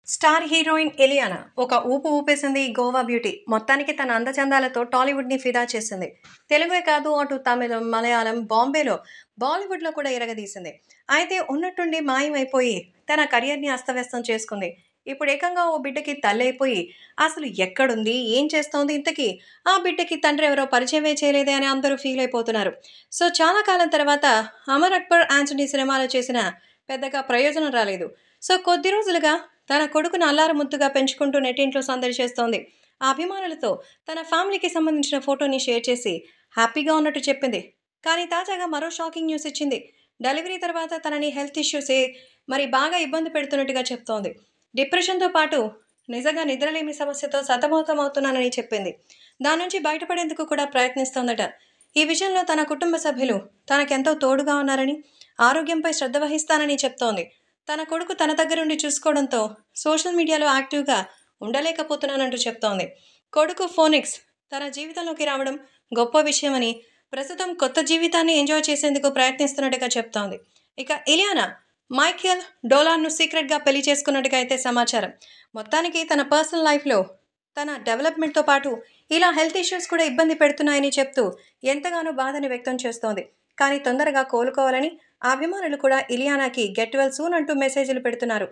Star heroine Ileana ఒక ఊపు ఊపేసింది Goa beauty. మొత్తానికి తన అందచందాలతో టాలీవుడ్ని ఫిదా చేసింది. తెలుగే కాదు, అటు తమిళం, మలయాళం, బాంబేలో, బాలీవుడ్లో కూడా ఇరగదీసింది. అయితే ఉన్నట్టుండి మాయమైపోయి తన కెరియర్ని అస్తవ్యస్తం చేసుకుంది. ఇప్పుడు ఏకంగా ఓ బిడ్డకి తల్లి అయిపోయి అసలు ఎక్కడుంది, ఏం చేస్తోంది, ఇంతకీ ఆ బిడ్డకి తండ్రి ఎవరో పరిచయమే చేయలేదే అని అందరూ ఫీల్ అయిపోతున్నారు. సో చాలా కాలం తర్వాత అమర్ అక్బర్ ఆంటనీ సినిమాలో చేసిన పెద్దగా ప్రయోజనం రాలేదు. సో కొద్ది రోజులుగా తన కొడుకును అల్లారు ముద్దుగా పెంచుకుంటూ నెట్టింట్లో సందడి చేస్తోంది. ఆ అభిమానులతో తన ఫ్యామిలీకి సంబంధించిన ఫోటోని షేర్ చేసి హ్యాపీగా ఉన్నట్టు చెప్పింది. కానీ తాజాగా మరో షాకింగ్ న్యూస్ ఇచ్చింది. డెలివరీ తర్వాత తనని హెల్త్ ఇష్యూసే మరి బాగా ఇబ్బంది పెడుతున్నట్టుగా చెప్తోంది. డిప్రెషన్తో పాటు నిజంగా నిద్రలేమి సమస్యతో సతమతమవుతున్నానని చెప్పింది. దాని నుంచి బయటపడేందుకు కూడా ప్రయత్నిస్తోందట. ఈ విషయంలో తన కుటుంబ సభ్యులు తనకెంతో తోడుగా ఉన్నారని, ఆరోగ్యంపై శ్రద్ధ వహిస్తానని చెప్తోంది. తన కొడుకు తన దగ్గరుండి చూసుకోవడంతో సోషల్ మీడియాలో యాక్టివ్గా ఉండలేకపోతున్నానంటూ చెప్తోంది. కొడుకు ఫోనిక్స్ తన జీవితంలోకి రావడం గొప్ప విషయమని, ప్రస్తుతం కొత్త జీవితాన్ని ఎంజాయ్ చేసేందుకు ప్రయత్నిస్తున్నట్టుగా చెప్తోంది. ఇక ఇలియానా మైఖేల్ డోలాన్ను సీక్రెట్గా పెళ్లి చేసుకున్నట్టుగా అయితే సమాచారం. మొత్తానికి తన పర్సనల్ లైఫ్లో తన డెవలప్మెంట్తో పాటు ఇలా హెల్త్ ఇష్యూస్ కూడా ఇబ్బంది పెడుతున్నాయని చెప్తూ ఎంతగానో బాధని వ్యక్తం చేస్తోంది. కానీ తొందరగా కోలుకోవాలని ఆ అభిమానులు కూడా ఇలియానాకి గెట్ వెల్ సూన్ అంటూ మెసేజ్లు పెడుతున్నారు.